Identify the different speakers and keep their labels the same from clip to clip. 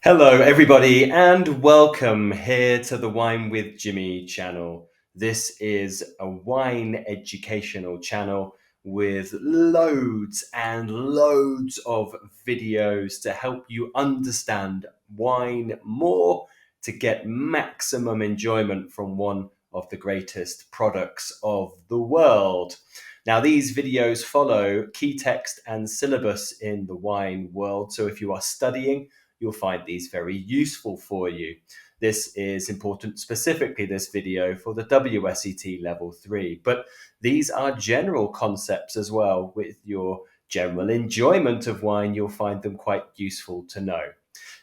Speaker 1: Hello, everybody, and welcome here to the Wine with Jimmy channel. This is a wine educational channel with loads and loads of videos to help you understand wine more, to get maximum enjoyment from one of the greatest products of the world. Now, these videos follow key text and syllabus in the wine world. So if you are studying, you'll find these very useful for you. This is important, specifically this video, for the WSET level 3, but these are general concepts as well. With your general enjoyment of wine, you'll find them quite useful to know.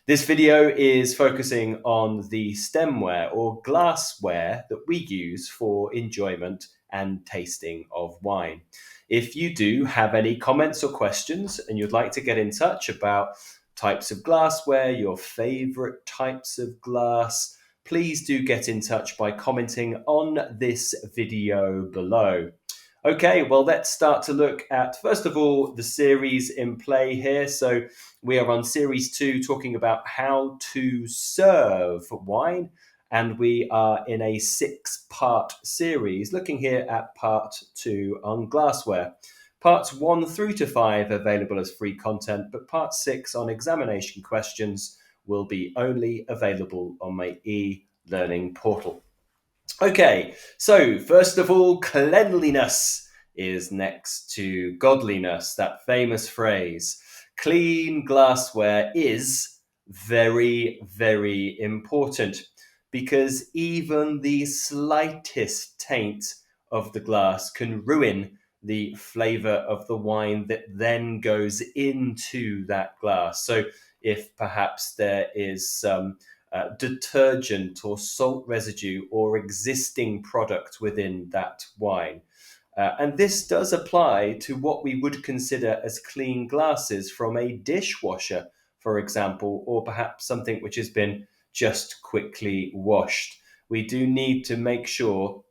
Speaker 1: This video is focusing on the stemware or glassware that we use for enjoyment and tasting of wine. If you do have any comments or questions and you'd like to get in touch about types of glassware, your favorite types of glass, please do get in touch by commenting on this video below. Okay, well, let's start to look at, first of all, the series in play here. So we are on series 2, talking about how to serve wine. And we are in a 6-part series, looking here at part 2 on glassware. Parts 1 through to 5 available as free content, but part 6 on examination questions will be only available on my e-learning portal. Okay, so first of all, cleanliness is next to godliness, that famous phrase. Clean glassware is very, very important because even the slightest taint of the glass can ruin the flavor of the wine that then goes into that glass. So if perhaps there is some detergent or salt residue or existing product within that wine. And this does apply to what we would consider as clean glasses from a dishwasher, for example, or perhaps something which has been just quickly washed. We do need to make sure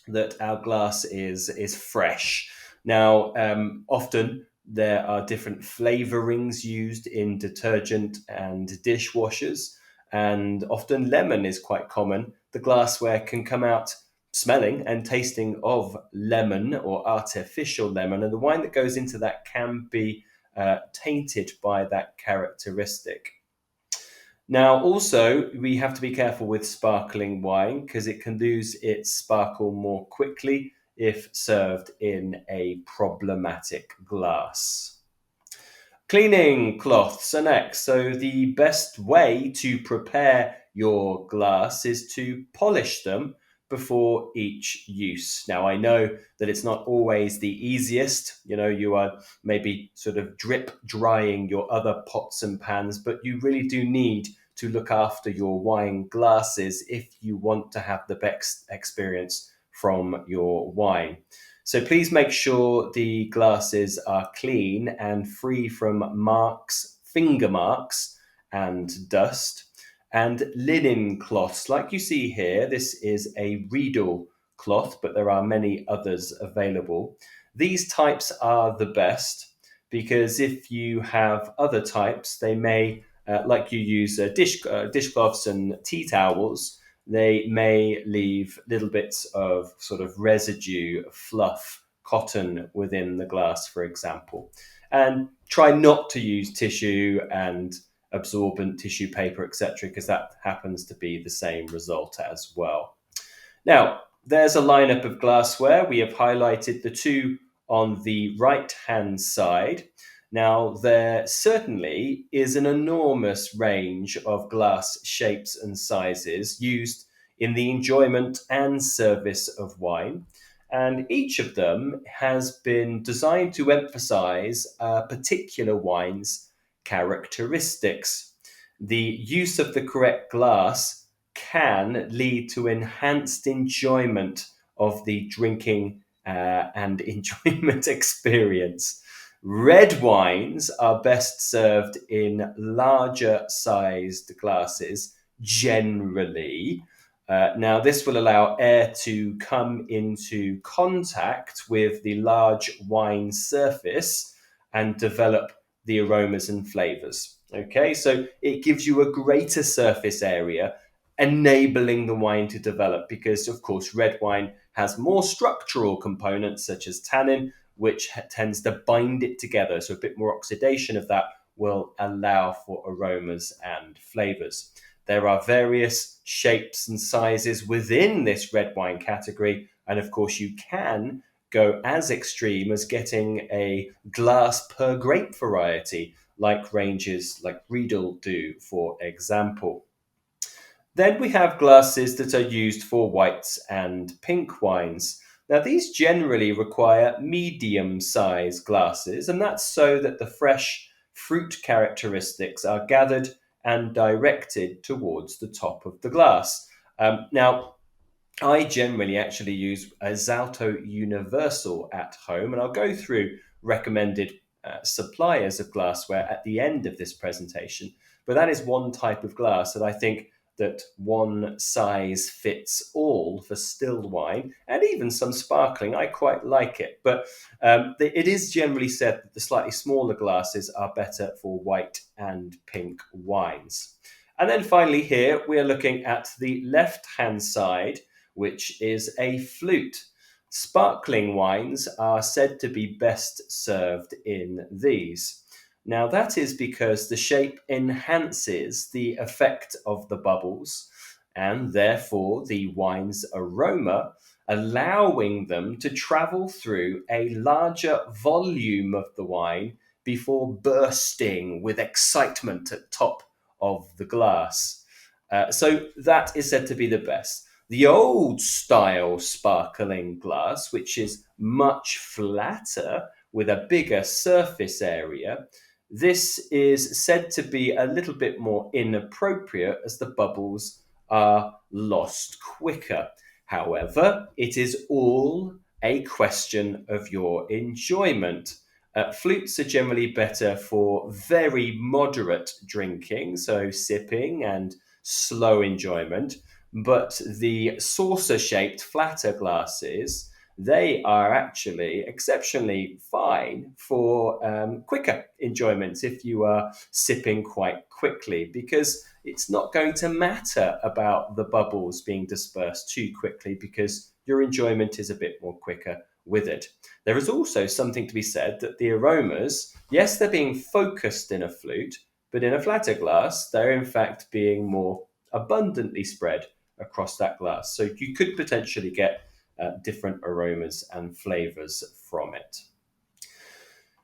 Speaker 1: that our glass is fresh. Now, often there are different flavorings used in detergent and dishwashers, and often lemon is quite common. The glassware can come out smelling and tasting of lemon or artificial lemon, and the wine that goes into that can be tainted by that characteristic. Now, also, we have to be careful with sparkling wine because it can lose its sparkle more quickly if served in a problematic glass. Cleaning cloths are next. So the best way to prepare your glass is to polish them before each use. Now, I know that it's not always the easiest. You are maybe sort of drip drying your other pots and pans, but you really do need to look after your wine glasses if you want to have the best experience from your wine. So please make sure the glasses are clean and free from marks, finger marks, and dust. And linen cloths, like you see here, this is a Riedel cloth, but there are many others available. These types are the best because if you have other types, they may, like you use dishcloths and tea towels, they may leave little bits of sort of residue, fluff, cotton within the glass, for example. And try not to use tissue and absorbent tissue paper, etc., because that happens to be the same result as well. Now, there's a lineup of glassware. We have highlighted the two on the right-hand side. Now, there certainly is an enormous range of glass shapes and sizes used in the enjoyment and service of wine, and each of them has been designed to emphasize a particular wine's characteristics. The use of the correct glass can lead to enhanced enjoyment of the drinking and enjoyment experience. Red wines are best served in larger sized glasses, generally. Now, this will allow air to come into contact with the large wine surface and develop the aromas and flavors. Okay, so it gives you a greater surface area, enabling the wine to develop because, of course, red wine has more structural components such as tannin, which tends to bind it together. So, a bit more oxidation of that will allow for aromas and flavors. There are various shapes and sizes within this red wine category, and of course, you can go as extreme as getting a glass per grape variety like ranges like Riedel do, for example. Then we have glasses that are used for whites and pink wines. Now, these generally require medium sized glasses, and that's so that the fresh fruit characteristics are gathered and directed towards the top of the glass. Now, I generally actually use a Zalto Universal at home, and I'll go through recommended suppliers of glassware at the end of this presentation. But that is one type of glass that I think that one size fits all for stilled wine and even some sparkling. I quite like it, but it is generally said that the slightly smaller glasses are better for white and pink wines. And then finally, here we are looking at the left hand side, which is a flute. Sparkling wines are said to be best served in these. Now, that is because the shape enhances the effect of the bubbles and therefore the wine's aroma, allowing them to travel through a larger volume of the wine before bursting with excitement at top of the glass. So that is said to be the best. The old style sparkling glass, which is much flatter with a bigger surface area, this is said to be a little bit more inappropriate as the bubbles are lost quicker. However, it is all a question of your enjoyment. Flutes are generally better for very moderate drinking, so sipping and slow enjoyment, but the saucer shaped flatter glasses, they are actually exceptionally fine for quicker enjoyments if you are sipping quite quickly, because it's not going to matter about the bubbles being dispersed too quickly because your enjoyment is a bit more quicker with it. There is also something to be said that the aromas, yes, they're being focused in a flute, but in a flatter glass, they're in fact being more abundantly spread across that glass. So you could potentially get different aromas and flavors from it.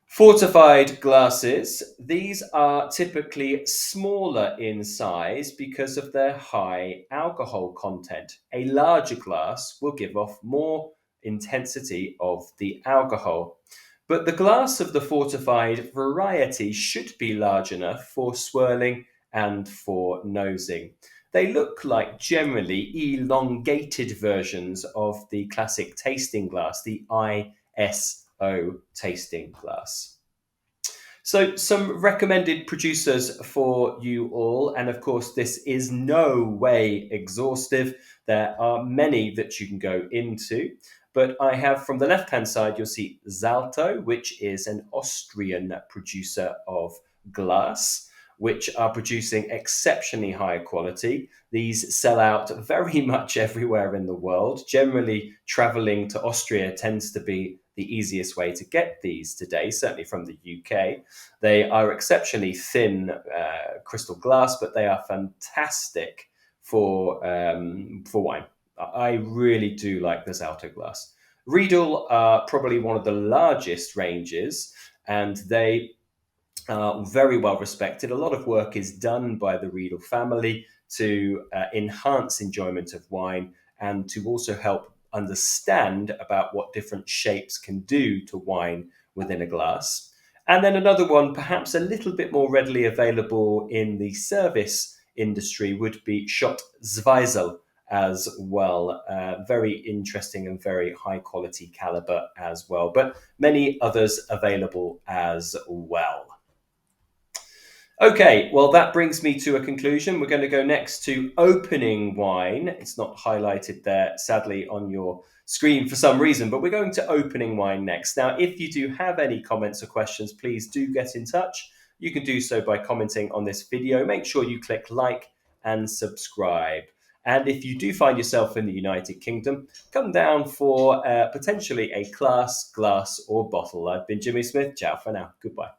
Speaker 1: Fortified glasses, these are typically smaller in size because of their high alcohol content. A larger glass will give off more intensity of the alcohol. But the glass of the fortified variety should be large enough for swirling and for nosing. They look like generally elongated versions of the classic tasting glass, the ISO tasting glass. So, some recommended producers for you all, and of course, this is no way exhaustive. There are many that you can go into, but I have from the left hand side, you'll see Zalto, which is an Austrian producer of glass, which are producing exceptionally high quality. These sell out very much everywhere in the world. Generally, traveling to Austria tends to be the easiest way to get these today, certainly from the UK. They are exceptionally thin crystal glass, but they are fantastic for wine. I really do like the Zalto glass. Riedel are probably one of the largest ranges, and they are very well respected. A lot of work is done by the Riedel family to enhance enjoyment of wine and to also help understand about what different shapes can do to wine within a glass. And then another one, perhaps a little bit more readily available in the service industry, would be Schott Zweisel as well. Very interesting and very high quality caliber as well, but many others available as well. Okay, well, that brings me to a conclusion. We're going to go next to opening wine. It's not highlighted there, sadly, on your screen for some reason, but we're going to opening wine next. Now, if you do have any comments or questions, please do get in touch. you can do so by commenting on this video. Make sure you click like and subscribe. And if you do find yourself in the United Kingdom, come down for potentially a glass, or bottle. I've been Jimmy Smith. Ciao for now. Goodbye.